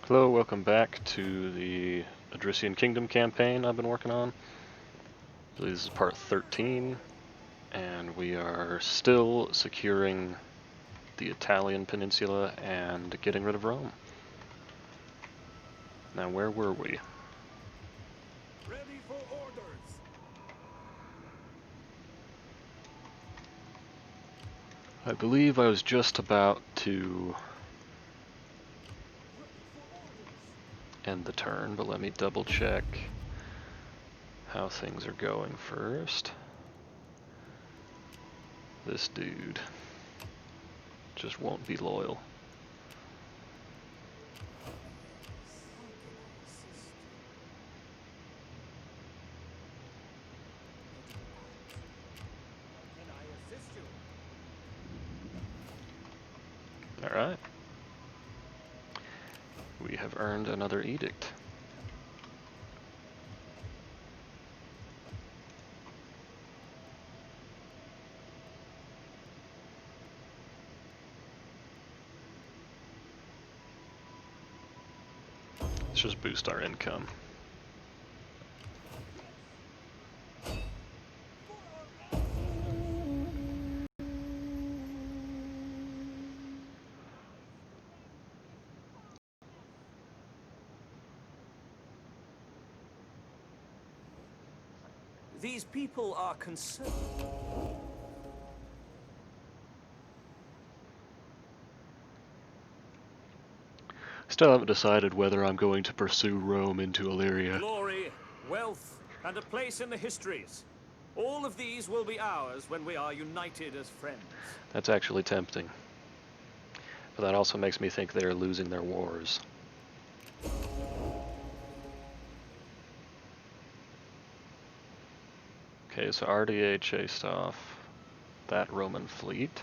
Hello, welcome back to the Odryssian Kingdom campaign I've been working on. This is part 13, and we are still securing the Italian peninsula and getting rid of Rome. Now, where were we? Ready for orders. I believe I was just about to end the turn, but let me double check how things are going first. This dude just won't be loyal. Can I assist you? Alright. We have earned another edict. Let's just boost our income. These people are concerned. Still haven't decided whether I'm going to pursue Rome into Illyria. Glory, wealth, and a place in the histories. All of these will be ours when we are united as friends. That's actually tempting. But that also makes me think they're losing their wars. Okay, so RDA chased off that Roman fleet.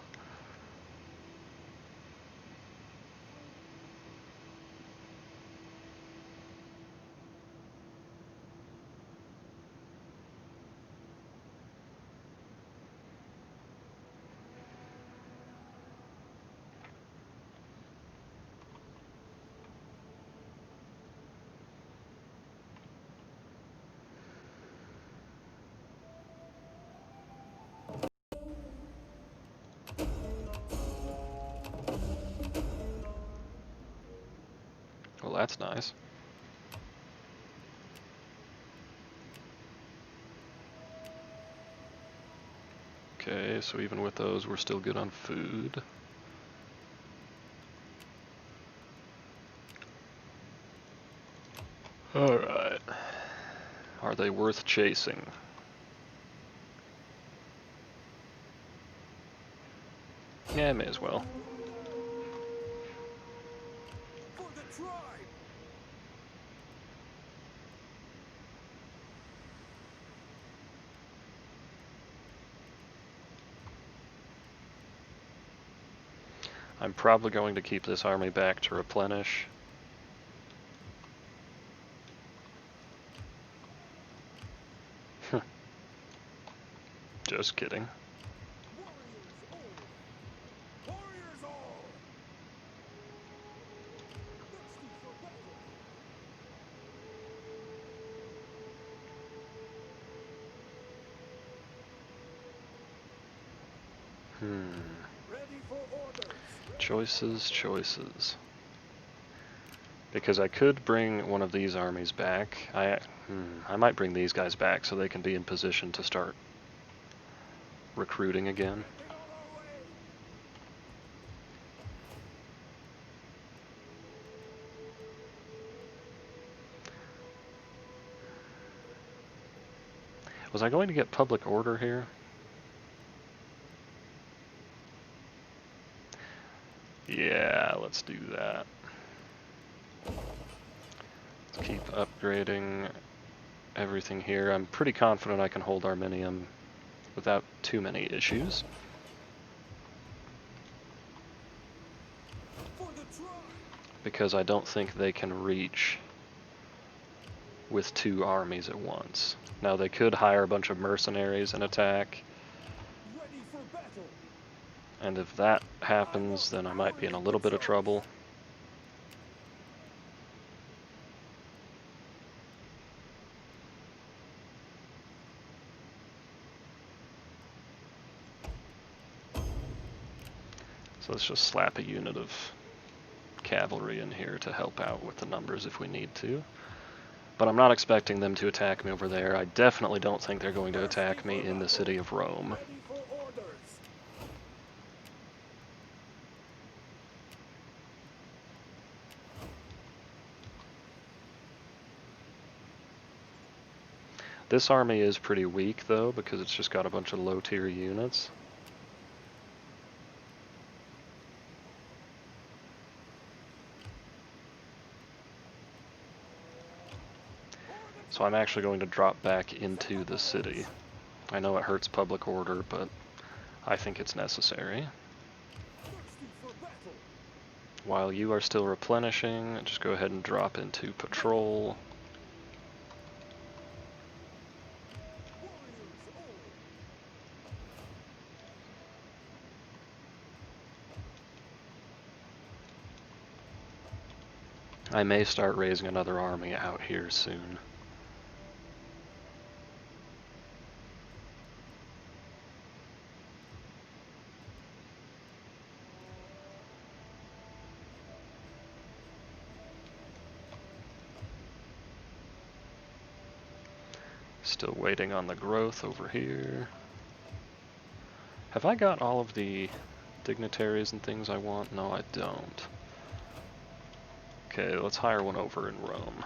Well, that's nice. Okay, so even with those, we're still good on food. Alright. Are they worth chasing? Yeah, may as well. For the tribe! I'm probably going to keep this army back to replenish. Just kidding. Warriors all! Warriors all! Thirsty for battle! Ready for orders! Choices. Because I could bring one of these armies back. I might bring these guys back so they can be in position to start recruiting again. Getting on our way! Was I going to get public order here? Yeah, let's do that. Let's keep upgrading everything here. I'm pretty confident I can hold Arminium without too many issues. For the tribe! Because I don't think they can reach with two armies at once. Now they could hire a bunch of mercenaries and attack. Ready for battle! And if that happens, then I might be in a little bit of trouble. let's just slap a unit of cavalry in here to help out with the numbers if we need to. But I'm not expecting them to attack me over there. I definitely don't think they're going to attack me in the city of Rome. This army is pretty weak though, because it's just got a bunch of low tier units. So I'm actually going to drop back into the city. I know it hurts public order, but I think it's necessary. While you are still replenishing, just go ahead and drop into patrol. I may start raising another army out here soon. Still waiting on the growth over here. Have I got all of the dignitaries and things I want? No, I don't. Okay, let's hire one over in Rome.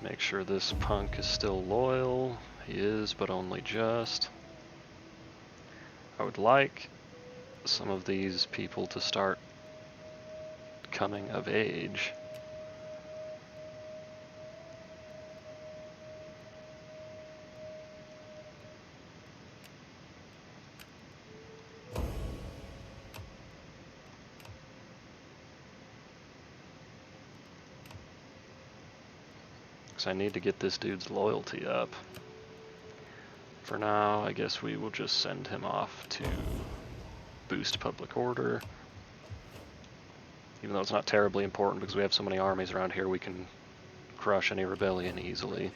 Make sure this punk is still loyal. He is, but only just. I would like some of these people to start coming of age. Because I need to get this dude's loyalty up. For now, I guess we will just send him off to boost public order. Even though it's not terribly important because we have so many armies around here, we can crush any rebellion easily.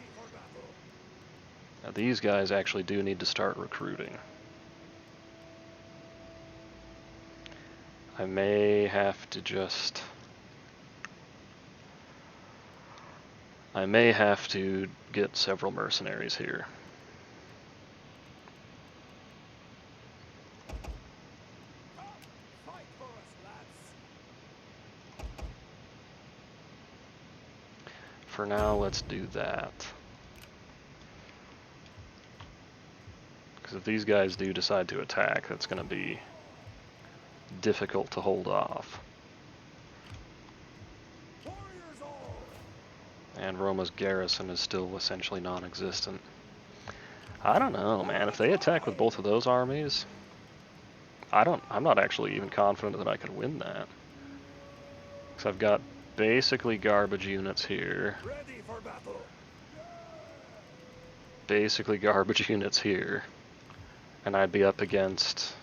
Now these guys actually do need to start recruiting. I may have to just... I may have to get several mercenaries here. For now, let's do that. Because if these guys do decide to attack, that's going to be difficult to hold off. And Roma's garrison is still essentially non-existent. I don't know, man. If they attack with both of those armies, I'm not actually even confident that I could win that. Because I've got basically garbage units here. Basically garbage units here. And I'd be up against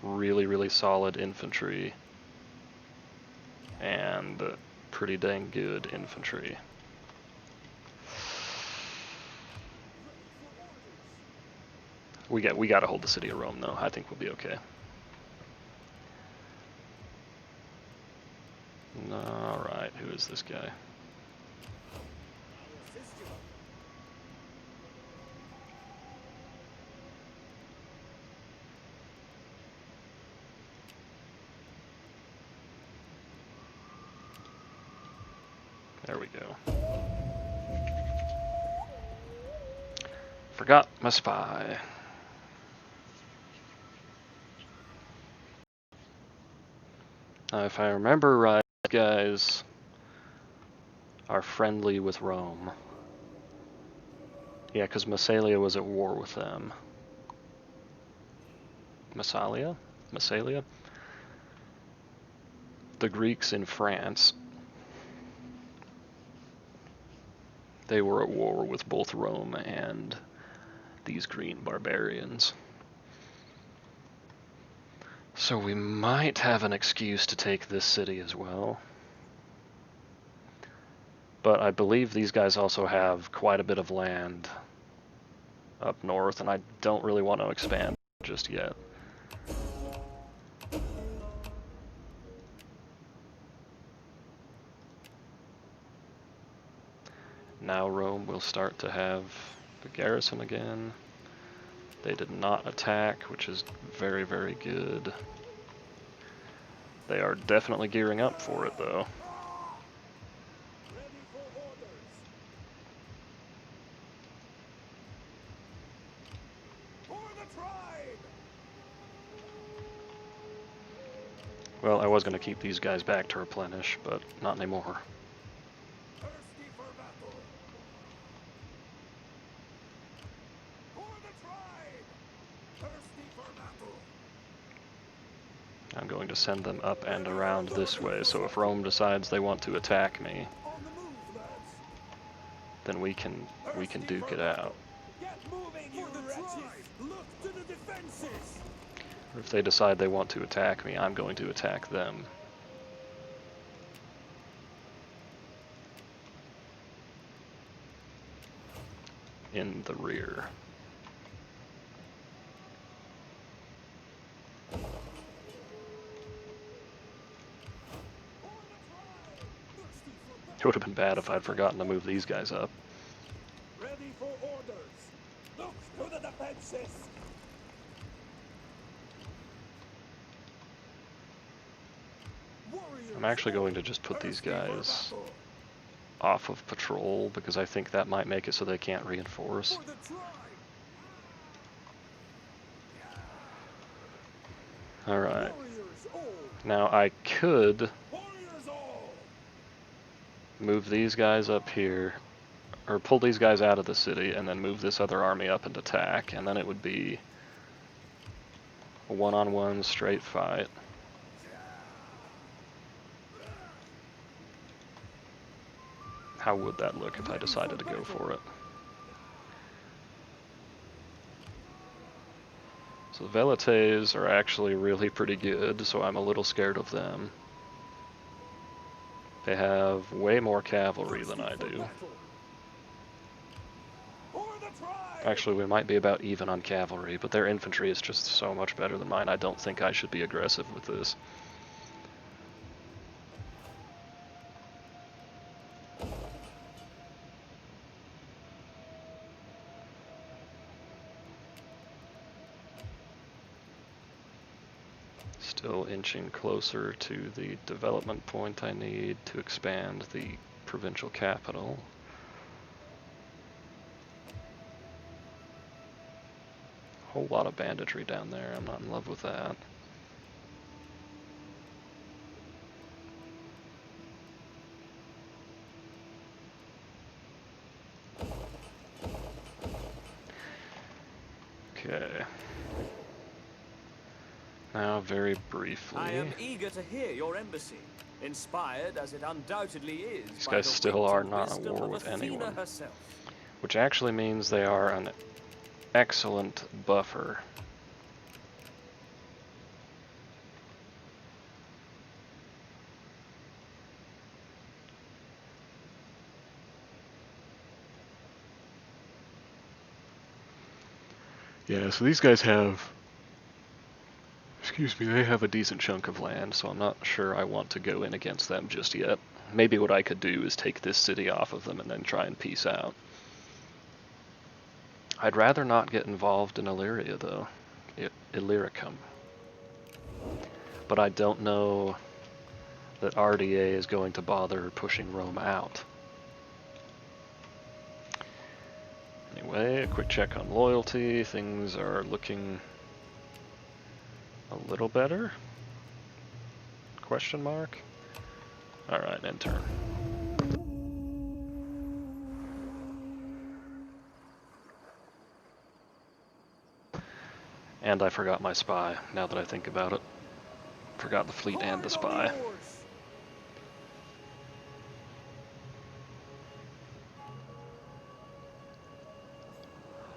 really, really solid infantry. And pretty dang good infantry. We got to hold the city of Rome, though. I think we'll be okay. All right, who is this guy? There we go. Forgot my spy. Now, if I remember right, guys are friendly with Rome. Yeah, because Massalia was at war with them. Massalia? Massalia? The Greeks in France. They were at war with both Rome and these green barbarians. So we might have an excuse to take this city as well. But I believe these guys also have quite a bit of land up north, and I don't really want to expand just yet. Now Rome will start to have the garrison again. They did not attack, which is very, very good. They are definitely gearing up for it, though. Well, I was going to keep these guys back to replenish, but not anymore. I'm going to send them up and around this way, so if Rome decides they want to attack me, then we can duke it out. Or if they decide they want to attack me, I'm going to attack them. In the rear. It would have been bad if I'd forgotten to move these guys up. Ready for orders. Look to the defenses. I'm actually going to just put these guys off of patrol because I think that might make it so they can't reinforce. Alright. Now I could move these guys up here, or pull these guys out of the city and then move this other army up and attack, and then it would be a one-on-one straight fight. How would that look if I decided to go for it? So the Velites are actually really pretty good, so I'm a little scared of them. They have way more cavalry than I do. Actually, we might be about even on cavalry, but their infantry is just so much better than mine. I don't think I should be aggressive with this. Still inching closer to the development point I need to expand the provincial capital. Whole lot of banditry down there. I'm not in love with that. Okay. Now, very briefly, I am eager to hear your embassy, inspired as it undoubtedly is. These guys still are not at war with anyone, which actually means they are an excellent buffer. Yeah, so these guys have, they have a decent chunk of land, so I'm not sure I want to go in against them just yet. Maybe what I could do is take this city off of them and then try and peace out. I'd rather not get involved in Illyria, though. Illyricum. But I don't know that RDA is going to bother pushing Rome out. Anyway, a quick check on loyalty. Things are looking a little better? Question mark? Alright, end turn. And I forgot my spy, now that I think about it. Forgot the fleet and the spy.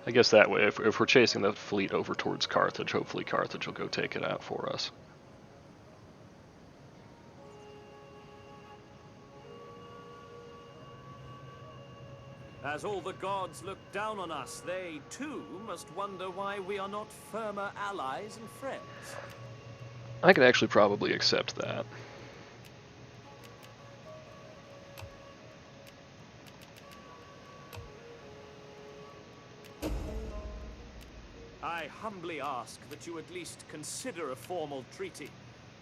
I guess that way, if we're chasing the fleet over towards Carthage, hopefully Carthage will go take it out for us. As all the gods look down on us, they too must wonder why we are not firmer allies and friends. I could actually probably accept that. I humbly ask that you at least consider a formal treaty.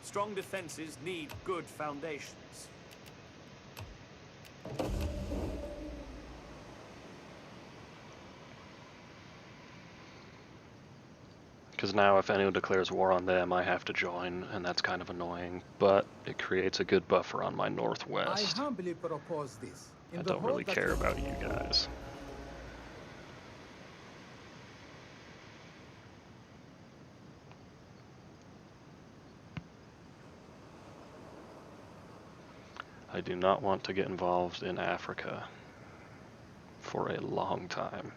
Strong defenses need good foundations. Because now if anyone declares war on them, I have to join, and that's kind of annoying, but it creates a good buffer on my northwest. I humbly propose this. I don't really care about you guys. I do not want to get involved in Africa for a long time.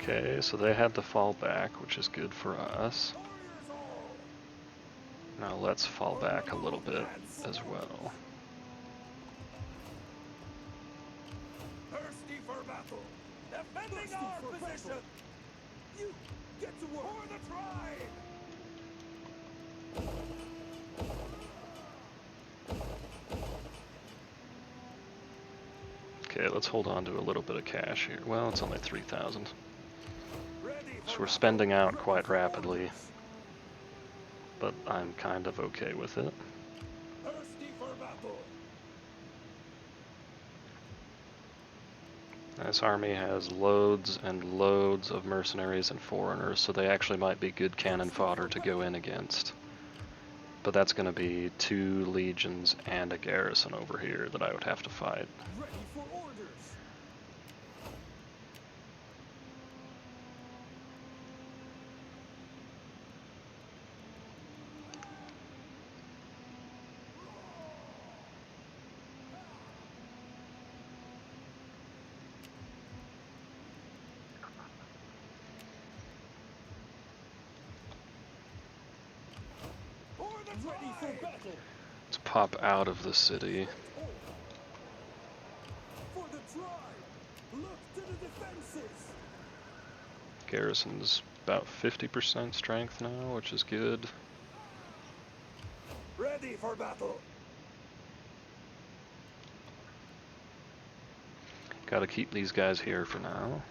Okay, so they had to fall back, which is good for us. Now let's fall back a little bit as well. Thirsty for battle! Defending our position! You get to work for the tribe! Okay, let's hold on to a little bit of cash here. Well, it's only 3,000. So we're spending out quite rapidly, but I'm kind of okay with it. Thirsty for battle! This army has loads and loads of mercenaries and foreigners, so they actually might be good cannon fodder to go in against. But that's going to be 2 legions and a garrison over here that I would have to fight. Ready for orders! Ready for battle! Let's pop out of the city. For the tribe! Look to the defenses! Garrison's about 50% strength now, which is good. Ready for battle! Gotta keep these guys here for now.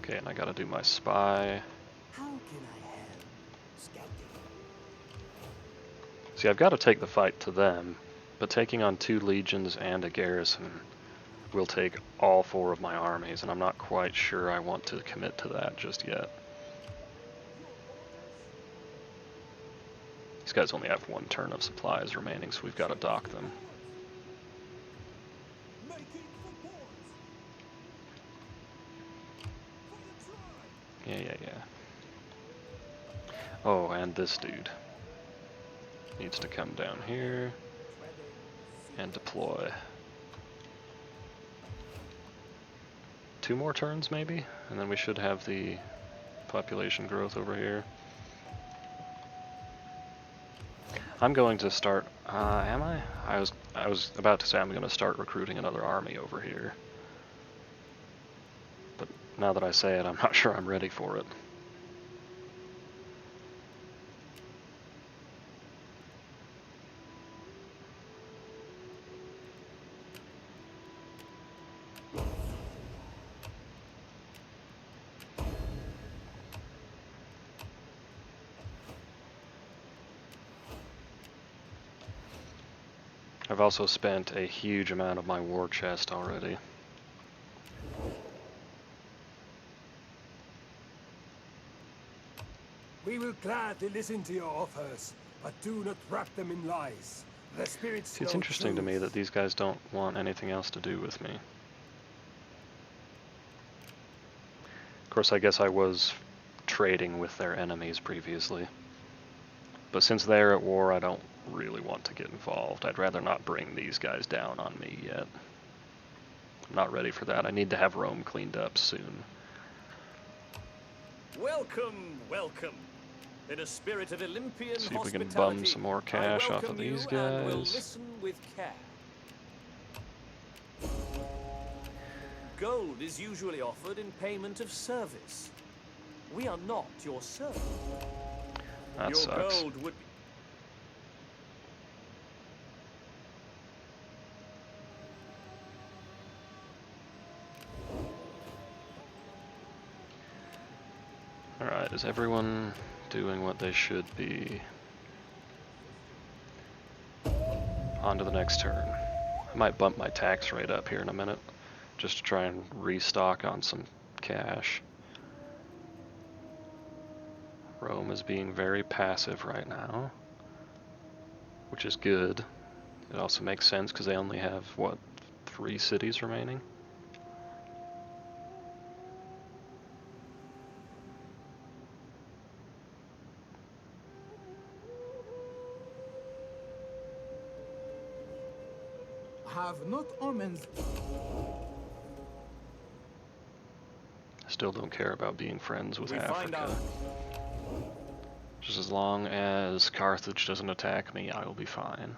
Okay, and I gotta do my spy. How can I help? Scouting. See, I've got to take the fight to them, but taking on 2 legions and a garrison will take all 4 of my armies, and I'm not quite sure I want to commit to that just yet. These guys only have 1 turn of supplies remaining, so we've got to dock them. Yeah. Oh, and this dude needs to come down here and deploy. 2 more turns maybe, and then we should have the population growth over here. I'm going to start, am I? I was about to say I'm going to start recruiting another army over here. But now that I say it, I'm not sure I'm ready for it. I've also spent a huge amount of my war chest already. We will gladly listen to your offers, but do not wrap them in lies. The spirits See, it's know interesting to me truth. that these guys don't want anything else to do with me. Of course, I guess I was trading with their enemies previously. But since they're at war, I don't really want to get involved. I'd rather not bring these guys down on me yet. I'm not ready for that. I need to have Rome cleaned up soon. Welcome, welcome. In a spirit of Olympian See if we can hospitality, bum some more cash off of these I welcome you and will guys. listen with care. Gold is usually offered in payment of service. We are not your servant. That Your sucks. gold would be... Alright, is everyone doing what they should be? On to the next turn. I might bump my tax rate up here in a minute, just to try and restock on some cash. Rome is being very passive right now, which is good. It also makes sense because they only have, what, 3 cities remaining? Have not omens. Still don't care about being friends with We find Africa. Just as long as Carthage doesn't attack me, I will be fine.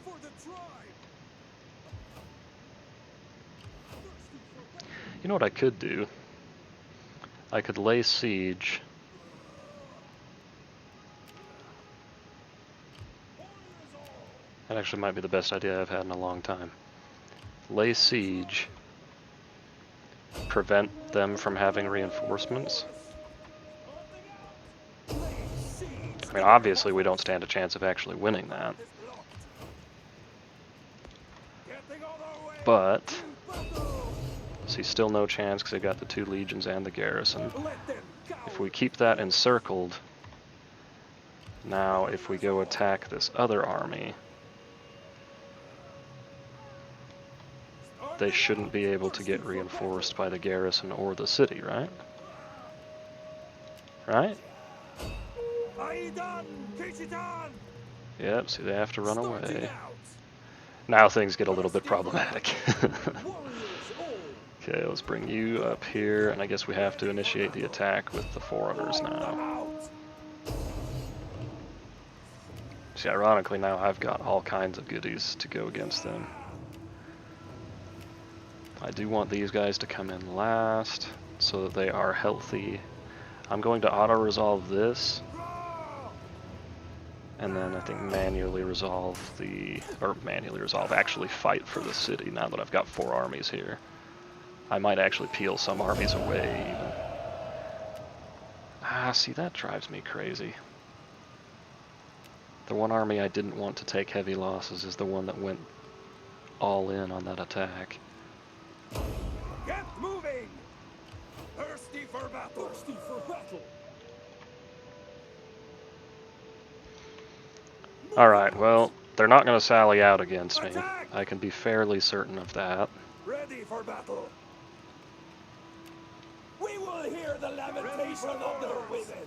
For the tribe! You know what I could do? I could lay siege. That actually might be the best idea I've had in a long time. Lay siege. Prevent them from having reinforcements. I mean, obviously we don't stand a chance of actually winning that. But, see, still no chance because they got the 2 legions and the garrison. If we keep that encircled, now if we go attack this other army, they shouldn't be able to get reinforced by the garrison or the city, right? Right? Yep, see, they have to run away. Now things get a little bit problematic. Okay, let's bring you up here, and I guess we have to initiate the attack with the foreigners now. See, ironically now I've got all kinds of goodies to go against them. I do want these guys to come in last, so that they are healthy. I'm going to auto-resolve this, and then I think actually fight for the city now that I've got 4 armies here. I might actually peel some armies away even. Ah, see, that drives me crazy. The one army I didn't want to take heavy losses is the one that went all in on that attack. Get moving! Thirsty for battle! Thirsty for battle! Alright, well, they're not going to sally out against me. I can be fairly certain of that. Ready for battle! We will hear the lamentation of their women!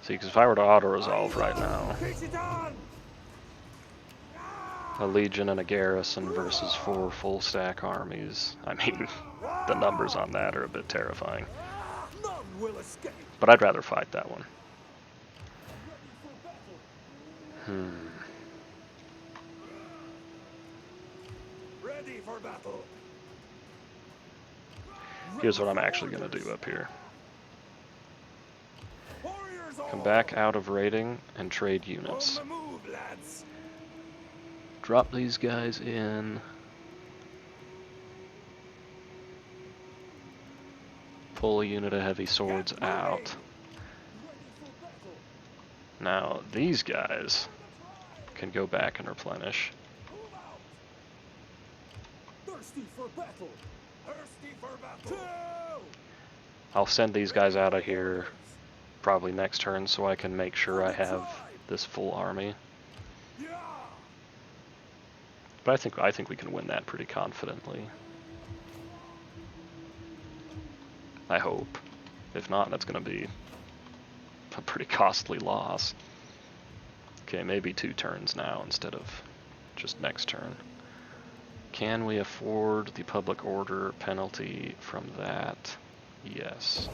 See, because if I were to auto-resolve right now, a legion and a garrison versus 4 full-stack armies, I mean, the numbers on that are a bit terrifying. None will escape! But I'd rather fight that one. Ready for battle! Here's what I'm actually going to do up here. Warriors Come all! back out of raiding and trade units. On the move, lads! Drop these guys in. Pull a unit of heavy swords out. Now, these guys can go back and replenish. Thirsty for battle! Thirsty for battle! I'll send these guys out of here probably next turn, so I can make sure I have this full army. But I think we can win that pretty confidently. I hope. If not, that's going to be a pretty costly loss. Okay, maybe 2 turns now instead of just next turn. Can we afford the public order penalty from that? Yes.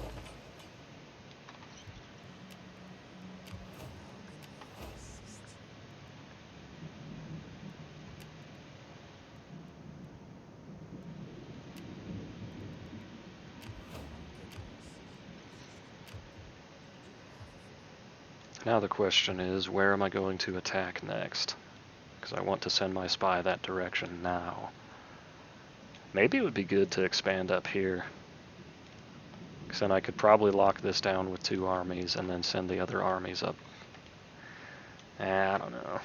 Now the question is, where am I going to attack next? Because I want to send my spy that direction now. Maybe it would be good to expand up here. Because then I could probably lock this down with 2 armies and then send the other armies up. I don't know.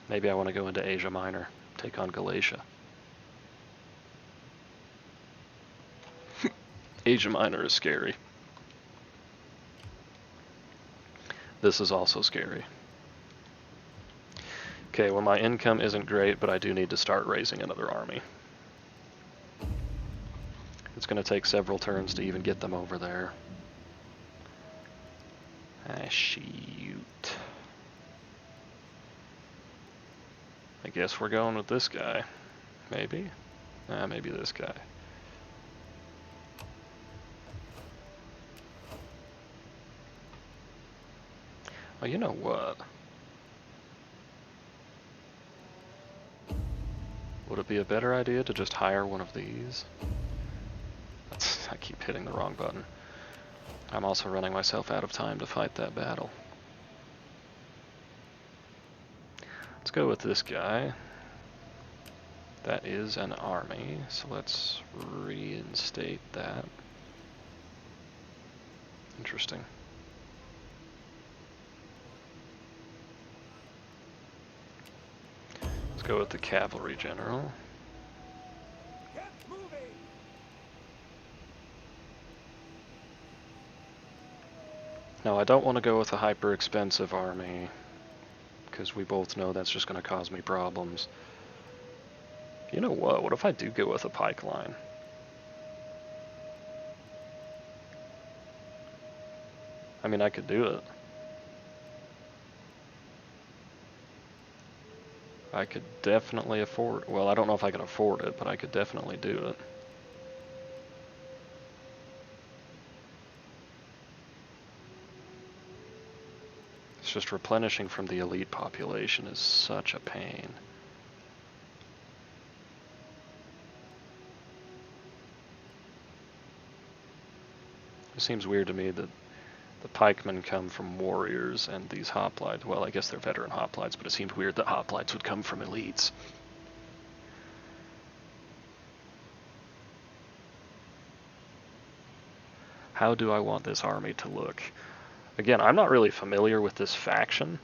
Maybe I want to go into Asia Minor, take on Galatia. Asia Minor is scary. This is also scary. Okay, well my income isn't great, but I do need to start raising another army. It's going to take several turns to even get them over there. Shoot. I guess we're going with this guy. Maybe? Maybe this guy. Well, you know what? Would it be a better idea to just hire one of these? I keep hitting the wrong button. I'm also running myself out of time to fight that battle. Let's go with this guy. That is an army, so let's reinstate that. Interesting. Let's go with the cavalry general. No, I don't want to go with a hyper expensive army, because we both know that's just going to cause me problems. You know what? What if I do go with a pike line? I mean, I could do it. I could definitely afford... Well, I don't know if I can afford it, but I could definitely do it. It's just replenishing from the elite population is such a pain. It seems weird to me that the pikemen come from warriors and these hoplites, well, I guess they're veteran hoplites, but it seems weird that hoplites would come from elites. How do I want this army to look? Again, I'm not really familiar with this faction,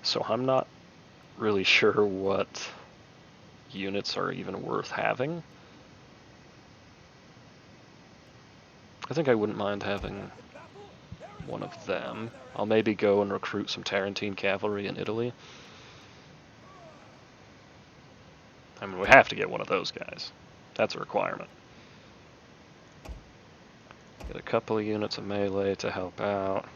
so I'm not really sure what units are even worth having. I think I wouldn't mind having one of them. I'll maybe go and recruit some Tarentine cavalry in Italy. I mean, we have to get one of those guys. That's a requirement. Get a couple of units of melee to help out.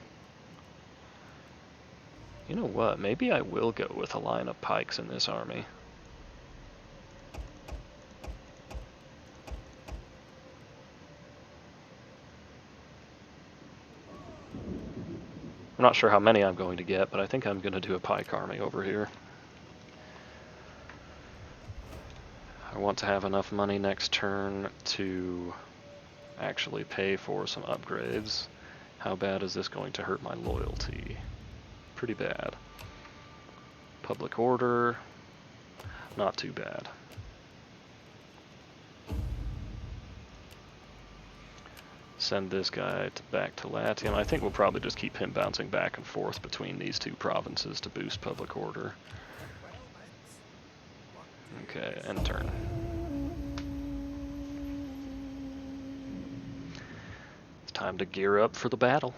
You know what? Maybe I will go with a line of pikes in this army. I'm not sure how many I'm going to get, but I think I'm going to do a pike army over here. I want to have enough money next turn to actually pay for some upgrades. How bad is this going to hurt my loyalty? Pretty bad. Public order, not too bad. Send this guy back to Latium. I think we'll probably just keep him bouncing back and forth between these 2 provinces to boost public order. Okay, end turn. It's time to gear up for the battle.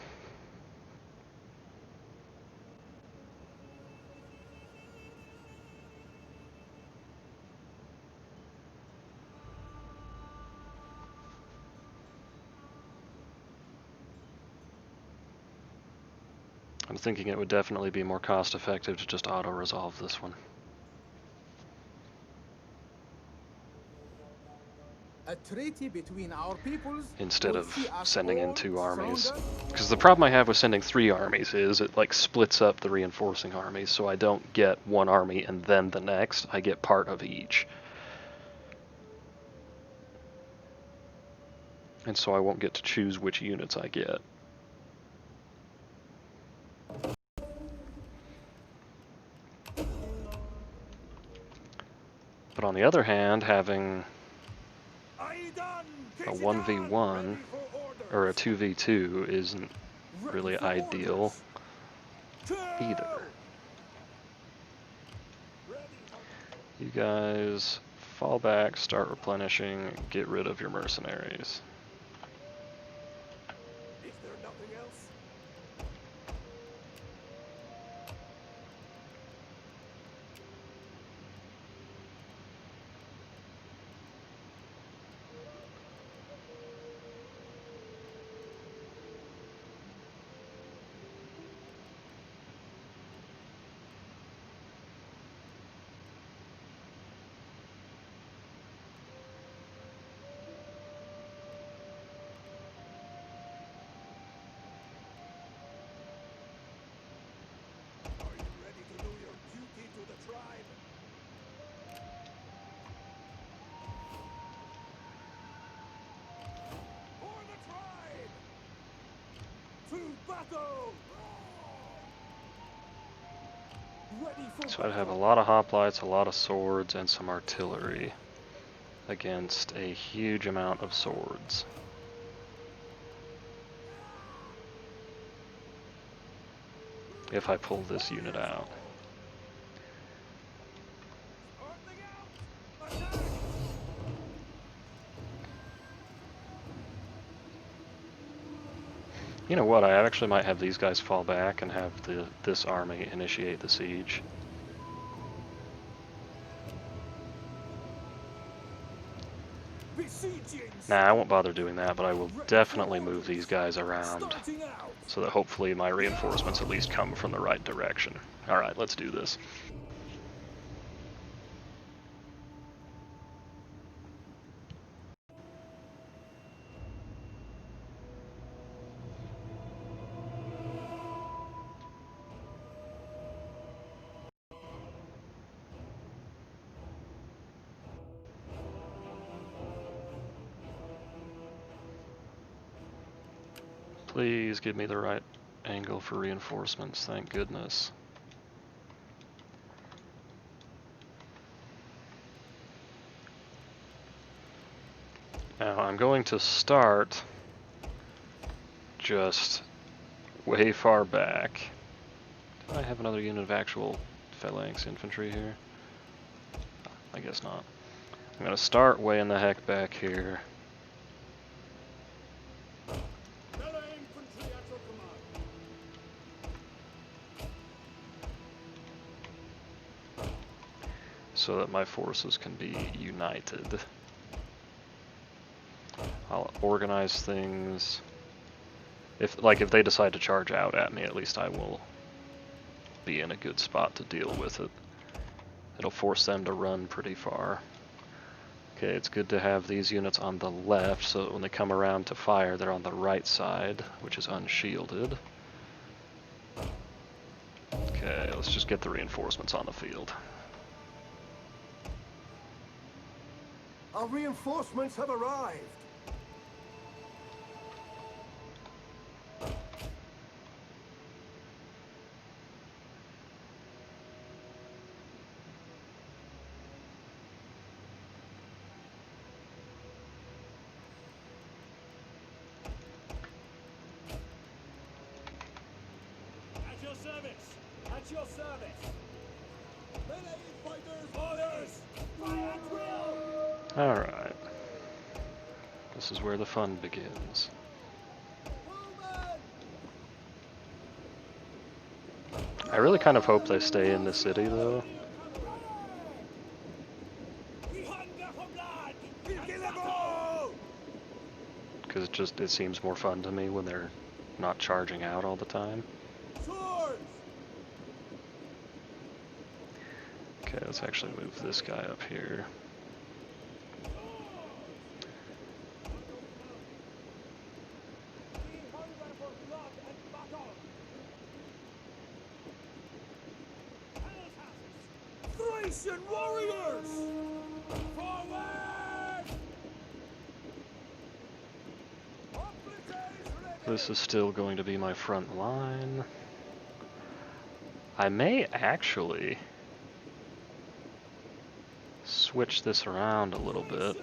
I'm thinking it would definitely be more cost effective to just auto-resolve this one. A treaty between our peoples Instead would of see us sending in all 2 armies. stronger. Because the problem I have with sending 3 armies is it like splits up the reinforcing armies, so I don't get one army and then the next, I get part of each. And so I won't get to choose which units I get. But on the other hand, having a 1v1 or a 2v2 isn't really ideal either. You guys fall back, start replenishing, get rid of your mercenaries. Is there nothing else? Are you ready to do your duty to the tribe? For the tribe! To battle! Ready for So I'd have a battle! lot of hoplites, a lot of swords, and some artillery against a huge amount of swords. If I pull this unit out. Starting out! Attack! You know what, I actually might have these guys fall back and have this army initiate the siege. Besieging! Nah, I won't bother doing that, but I will definitely move these guys around Starting out! so that hopefully my reinforcements at least come from the right direction. Alright, let's do this. Please give me the right angle for reinforcements, thank goodness. Now I'm going to start just way far back. Do I have another unit of actual phalanx infantry here? I guess not. I'm going to start way in the heck back here. Infantry at your command! So that my forces can be united. I'll organize things. If they decide to charge out at me, at least I will be in a good spot to deal with it. It'll force them to run pretty far. Okay, it's good to have these units on the left so that when they come around to fire, they're on the right side, which is unshielded. Okay, let's just get the reinforcements on the field. Our reinforcements have arrived! At your service! At your service! Melee fighters! Orders! Fire at will! Alright. This is where the fun begins. I really kind of hope they stay in the city, though. Because it seems more fun to me when they're not charging out all the time. Sword! Okay, let's actually move this guy up here. Odryssian warriors! Forward! This is still going to be my front line. I may actually switch this around a little bit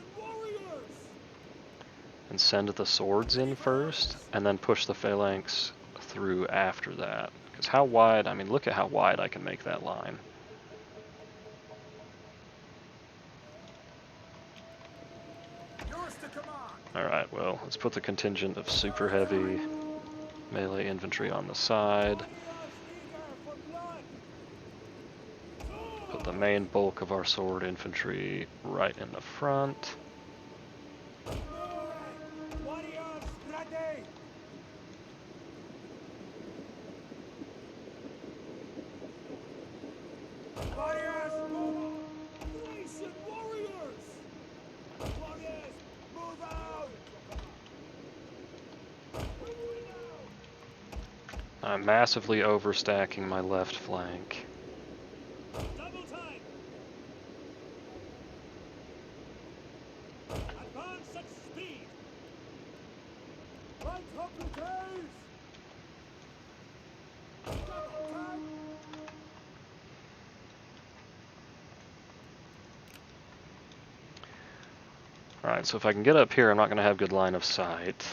and send the swords in first, and then push the phalanx through after that. Because how wide, I mean, look at how wide I can make that line. Alright, well, let's put the contingent of super heavy melee infantry on the side. Put the main bulk of our sword infantry right in the front. I'm massively overstacking my left flank. Double time. Advance at speed. Right hoplites! Double time! Alright, so if I can get up here, I'm not going to have good line of sight.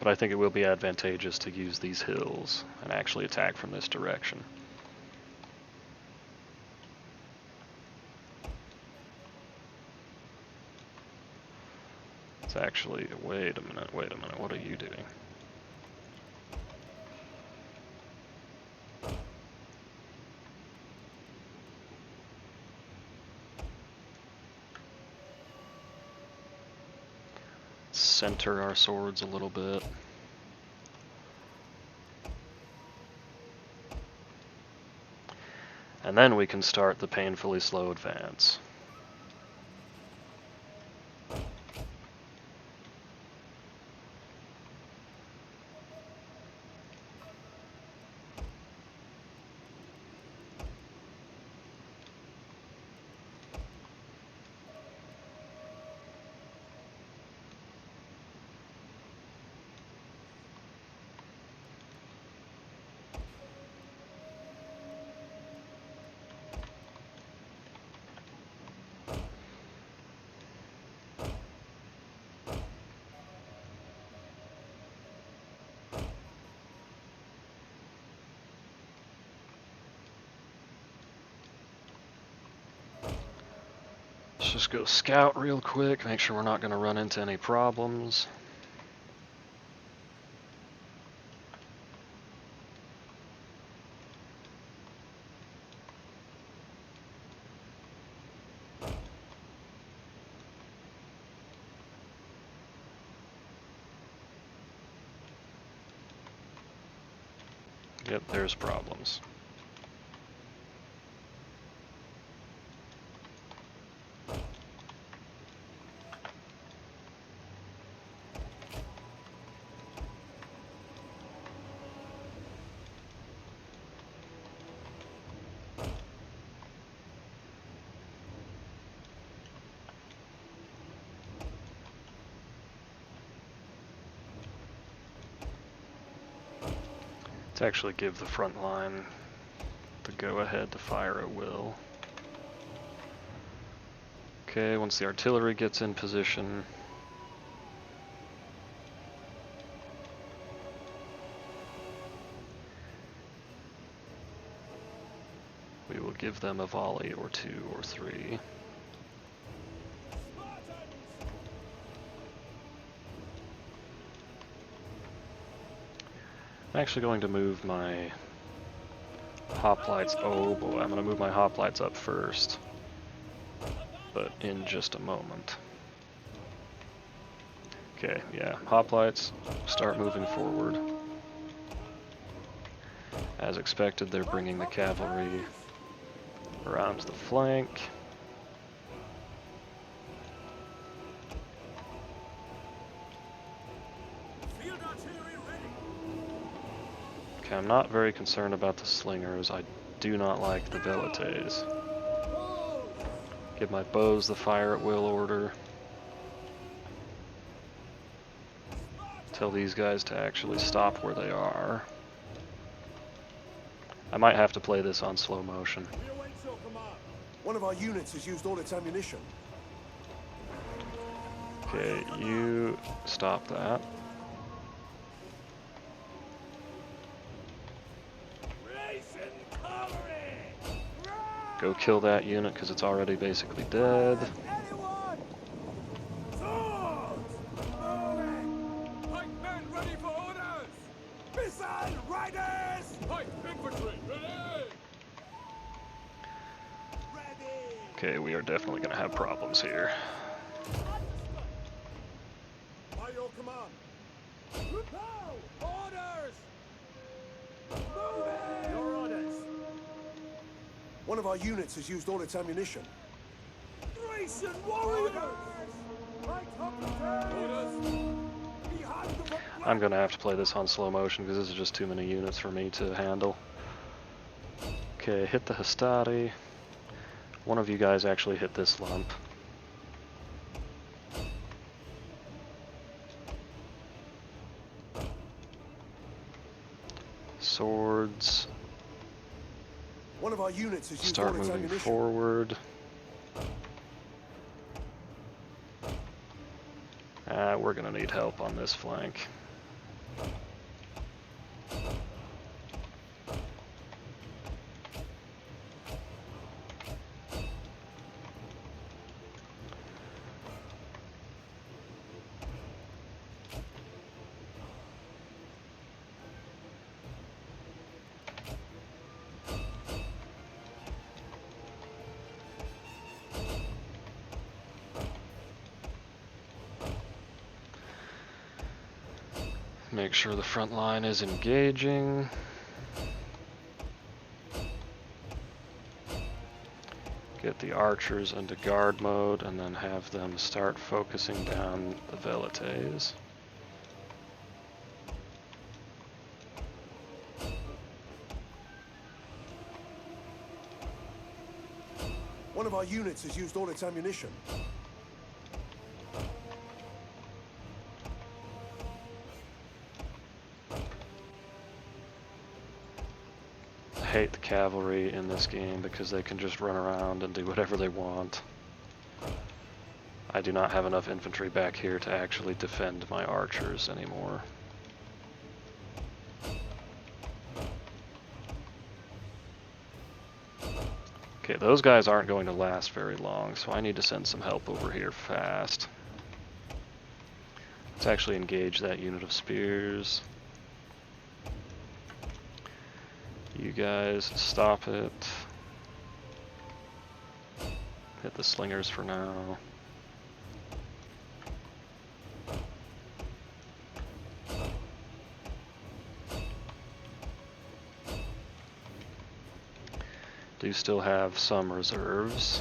But I think it will be advantageous to use these hills and actually attack from this direction. It's actually, wait a minute, what are you doing? Center our swords a little bit. And then we can start the painfully slow advance. Let's just go scout real quick, make sure we're not going to run into any problems. Yep, there's problems. To actually give the front line the go-ahead to fire at will. Okay, once the artillery gets in position, we will give them a volley or two or three. I'm actually going to move my hoplites. Oh boy, I'm going to move my hoplites up first, but in just a moment. Okay, yeah, hoplites, start moving forward. As expected, they're bringing the cavalry around to the flank. Field artillery ready. Okay, I'm not very concerned about the slingers. I do not like the velites. Give my bows the fire at will order. Tell these guys to actually stop where they are. I might have to play this on slow motion. One of our units has used all its ammunition. Okay, you stop that. Go kill that unit because it's already basically dead. Pikemen ready for orders! Missile riders! Pike infantry ready! Okay, we are definitely going to have problems here. By your command. Orders! Moving! Your orders! One of our units has used all its ammunition. Odryssian warriors! Right orders! Behind the I'm going to have to play this on slow motion because this is just too many units for me to handle. Okay, hit the Hastati. One of you guys actually hit this lump. Swords. One of our units has used Start all its moving ammunition. forward. We're gonna need help on this flank. Make sure the front line is engaging. Get the archers into guard mode and then have them start focusing down the velites. One of our units has used all its ammunition. I hate the cavalry in this game because they can just run around and do whatever they want. I do not have enough infantry back here to actually defend my archers anymore. Okay, those guys aren't going to last very long, so I need to send some help over here fast. Let's actually engage that unit of spears. You guys stop it. Hit the slingers for now. Do still have some reserves.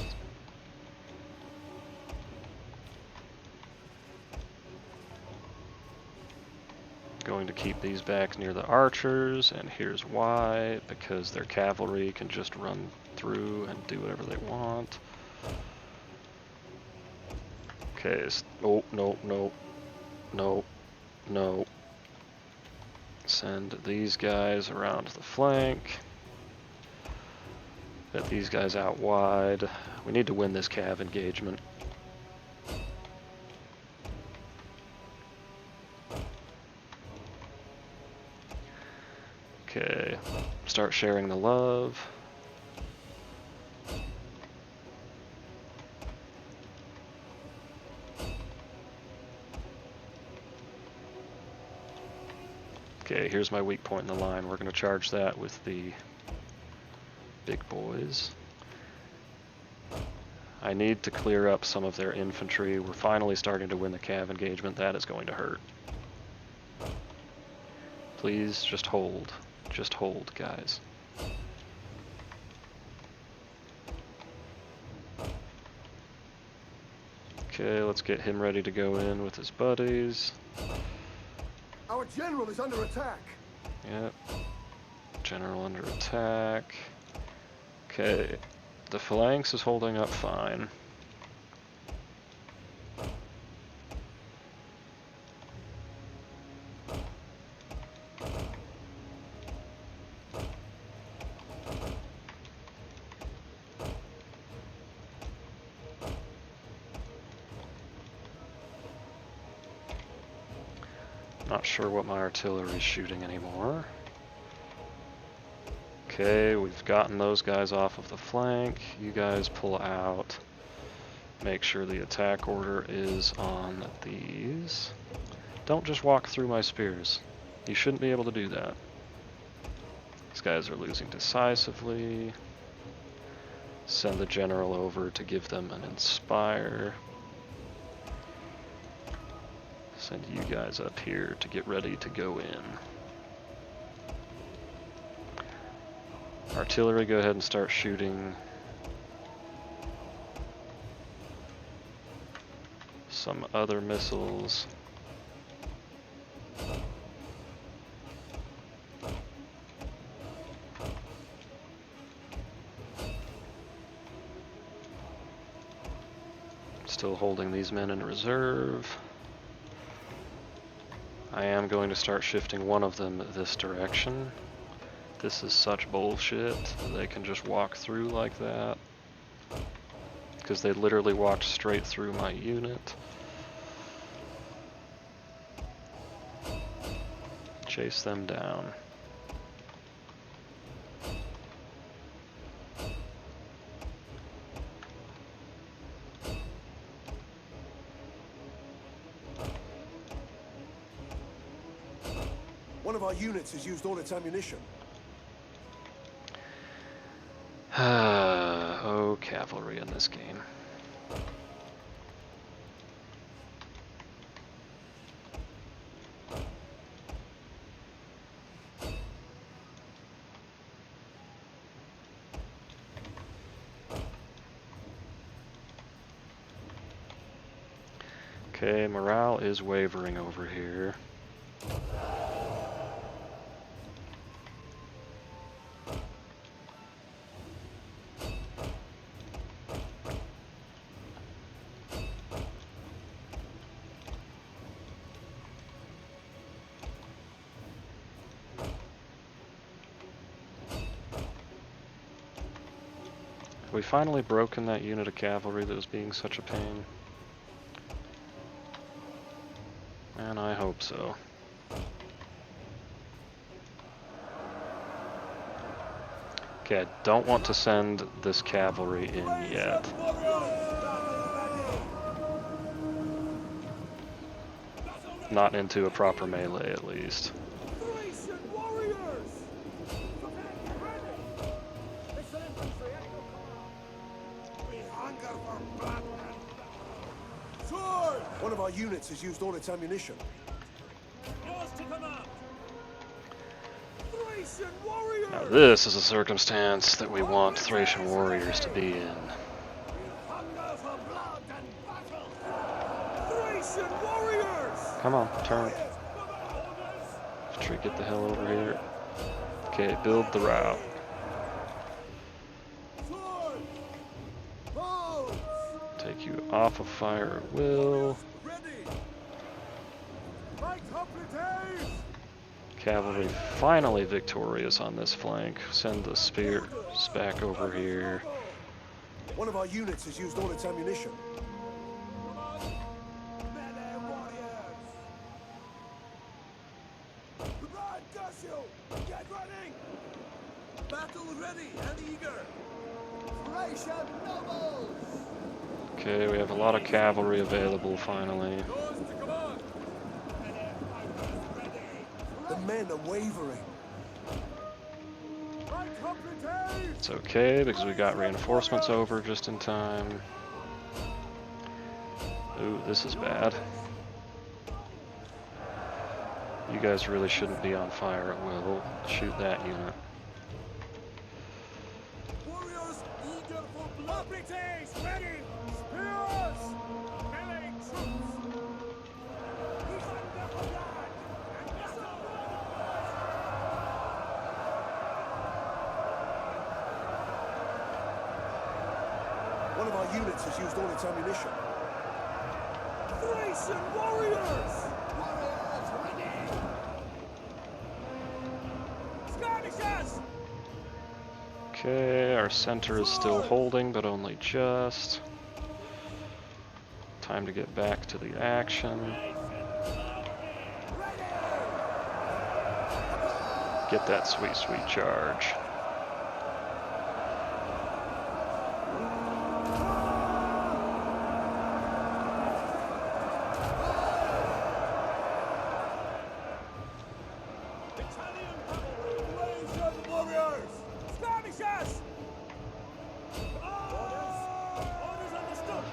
Going to keep these back near the archers, and here's why: because their cavalry can just run through and do whatever they want. Okay, oh, no, no, no, no. Send these guys around the flank. Get these guys out wide. We need to win this cav engagement. Okay, start sharing the love. Okay, here's my weak point in the line. We're going to charge that with the big boys. I need to clear up some of their infantry. We're finally starting to win the cav engagement. That is going to hurt. Please just hold. Just hold, guys. Okay, let's get him ready to go in with his buddies. Our general is under attack. Yep. General under attack. Okay. The phalanx is holding up fine. Not sure what my artillery is shooting anymore. Okay, we've gotten those guys off of the flank. You guys pull out. Make sure the attack order is on these. Don't just walk through my spears. You shouldn't be able to do that. These guys are losing decisively. Send the general over to give them an inspire. Send you guys up here to get ready to go in. Artillery, go ahead and start shooting some other missiles. Still holding these men in reserve. I am going to start shifting one of them this direction. This is such bullshit that they can just walk through like that. Because they literally walked straight through my unit. Chase them down. One of our units has used all its ammunition. Oh, cavalry in this game. Okay, morale is wavering over here. Have we finally broken that unit of cavalry that was being such a pain? And I hope so. Okay, I don't want to send this cavalry in yet. Not into a proper melee, at least. One of our units has used all its ammunition. Now this is a circumstance that we want Thracian warriors to be in. Come on, turn. Infantry, get the hell over here. Okay, build the route. Take you off of fire at will. Cavalry finally victorious on this flank. Send the spears back over here. One of our units has used all its ammunition. Get ready! Battle ready and eager! Thracian nobles! Okay, we have a lot of cavalry available finally. The men are wavering. It's okay because we got reinforcements over just in time. Ooh, this is bad. You guys really shouldn't be on fire at will. Shoot that unit. Warriors eager for blood. British ready. Spears. Melee troops. One of our units has used all its ammunition. Odryssian warriors. Warriors ready! Skirmishers. Okay, our center is still holding, but only just. Time to get back to the action. Get that sweet, sweet charge. Odryssian warriors. Skirmishers. Orders understood.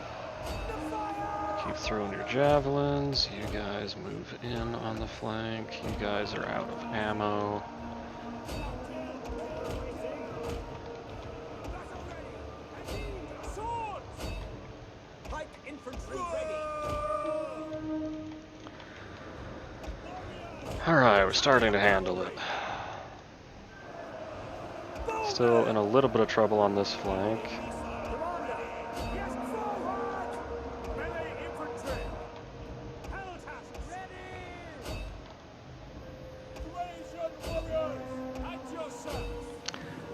The fire. Keep throwing your javelins. You guys move in on the flank. You guys are out of ammo. Swords. Pike infantry ready. Alright, we're starting to handle it. Still in a little bit of trouble on this flank. Yes, forward. Melee infantry. Peltasts ready. Odryssian warriors at your service.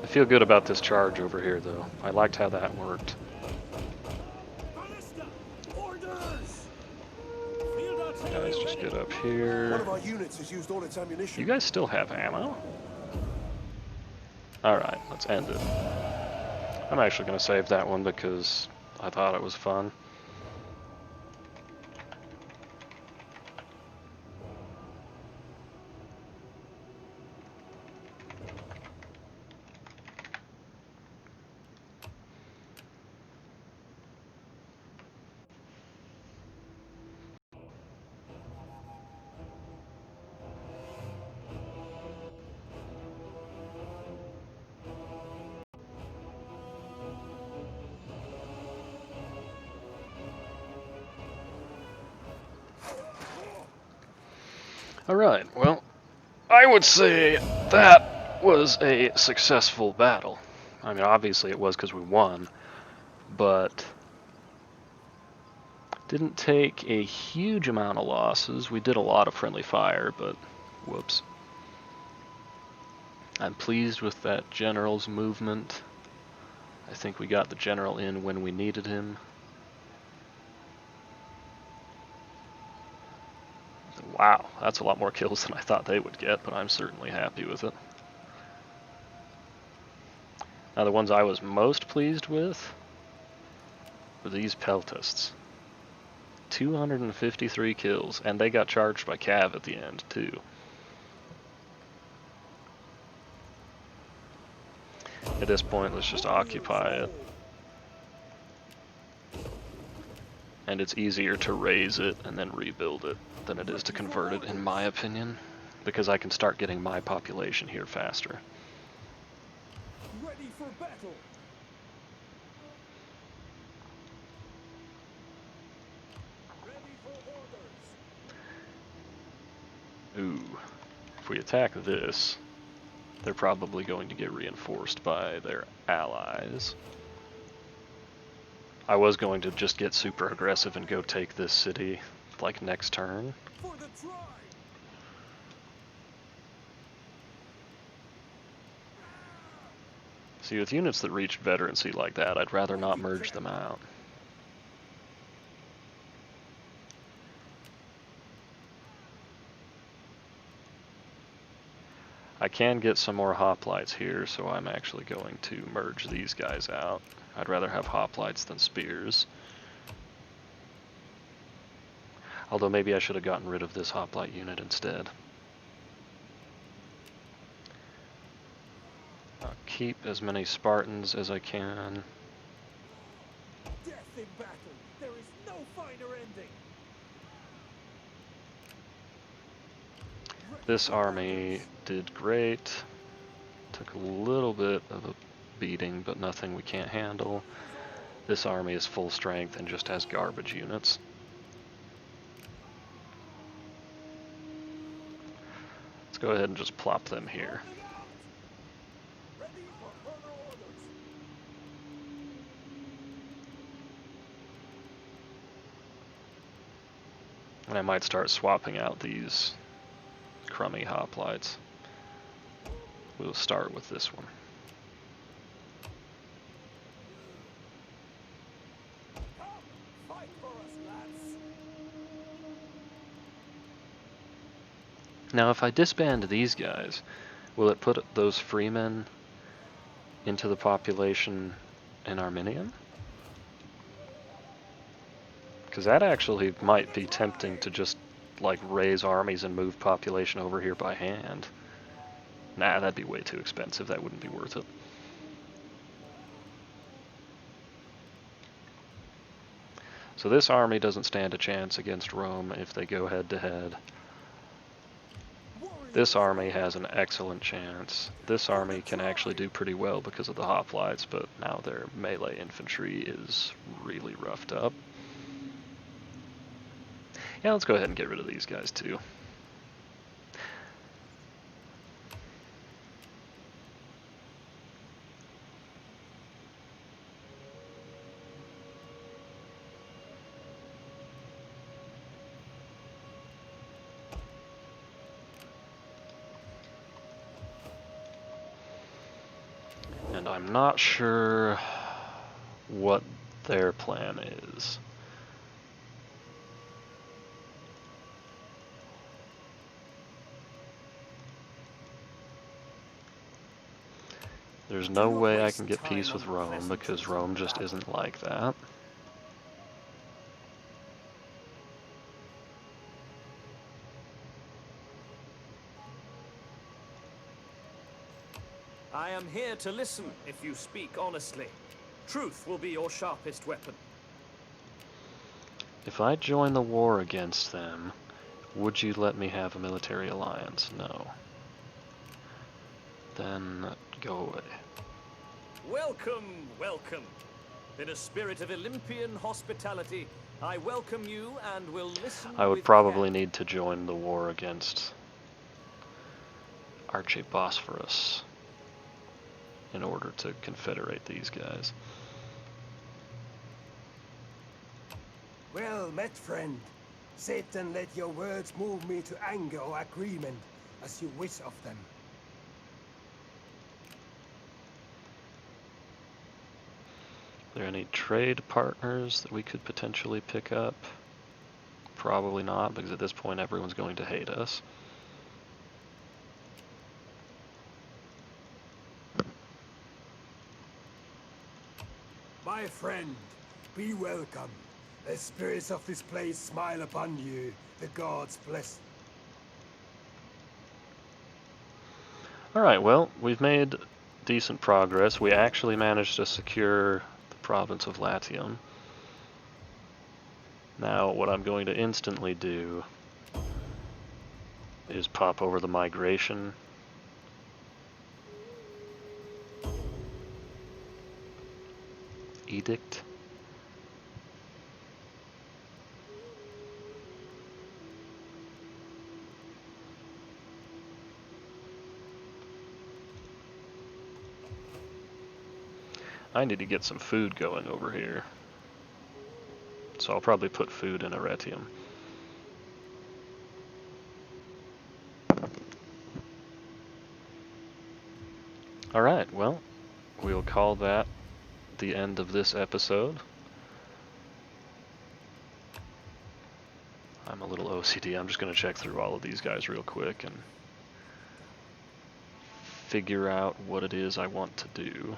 I feel good about this charge over here, though. I liked how that worked. Ballista. Orders. Field artillery Guys, just ready. get up One here. of our units has used all its ammunition. You guys still have ammo? Alright, let's end it. I'm actually going to save that one because I thought it was fun. Alright, well, I would say that was a successful battle. I mean, obviously it was because we won, but didn't take a huge amount of losses. We did a lot of friendly fire, but whoops. I'm pleased with that general's movement. I think we got the general in when we needed him. Wow, that's a lot more kills than I thought they would get, but I'm certainly happy with it. Now the ones I was most pleased with were these peltasts. 253 kills, and they got charged by Cav at the end, too. At this point, let's just occupy it. And it's easier to raise it and then rebuild it than it is to convert it, in my opinion, because I can start getting my population here faster. Ready for battle. Ready for orders. Ooh, if we attack this, they're probably going to get reinforced by their allies. I was going to just get super aggressive and go take this city, like, next turn. For the tribe. See, with units that reach veterancy like that, I'd rather not merge them out. I can get some more hoplites here, so I'm actually going to merge these guys out. I'd rather have hoplites than spears. Although maybe I should have gotten rid of this hoplite unit instead. I'll keep as many Spartans as I can. Death in battle. There is no finer ending. This army did great. Took a little bit of a beating, but nothing we can't handle. This army is full strength and just has garbage units. Let's go ahead and just plop them here. Ready for further orders. And I might start swapping out these crummy hoplites. We'll start with this one. Come, fight for us, lads. Now if I disband these guys, will it put those freemen into the population in Arminian? Because that actually might be tempting to just like raise armies and move population over here by hand. Nah, that'd be way too expensive. That wouldn't be worth it. So this army doesn't stand a chance against Rome if they go head to head. This army has an excellent chance. This army can actually do pretty well because of the hoplites, but now their melee infantry is really roughed up. Yeah, let's go ahead and get rid of these guys too. And I'm not sure what their plan is. There's no way I can get peace with Rome because Rome just isn't like that. I am here to listen if you speak honestly. Truth will be your sharpest weapon. If I join the war against them, would you let me have a military alliance? No. Then go away. Welcome, welcome. In a spirit of Olympian hospitality, I welcome you and will listen. I would with probably care. need to join the war against Archibosphorus in order to confederate these guys. Well met, friend. Sit and let your words move me to anger or agreement, as you wish of them. Are there any trade partners that we could potentially pick up? Probably not, because at this point everyone's going to hate us. My friend, be welcome. The spirits of this place smile upon you. The gods bless. Alright, well, we've made decent progress. We actually managed to secure the province of Latium. Now, what I'm going to instantly do is pop over the migration. Edict. I need to get some food going over here. So I'll probably put food in Arretium. Alright, well, we'll call that the end of this episode. I'm a little OCD. I'm just going to check through all of these guys real quick and figure out what it is I want to do.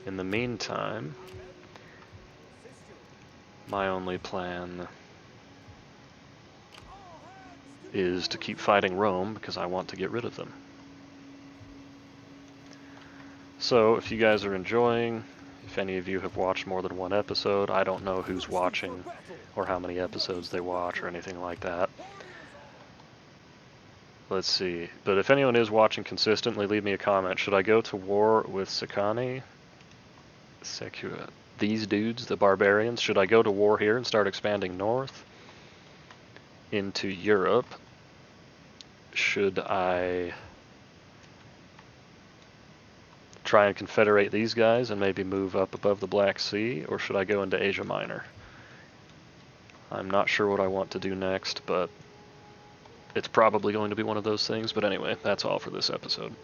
In the meantime, my only plan is to keep fighting Rome because I want to get rid of them. So if you guys are enjoying, If any of you have watched more than one episode, I don't know who's watching or how many episodes they watch or anything like that. Let's see. But if anyone is watching consistently, leave me a comment. Should I go to war with Sakani? These dudes, the barbarians, should I go to war here and start expanding north into Europe? Should I try and confederate these guys and maybe move up above the Black Sea, or should I go into Asia Minor? I'm not sure what I want to do next, but it's probably going to be one of those things. But anyway, that's all for this episode.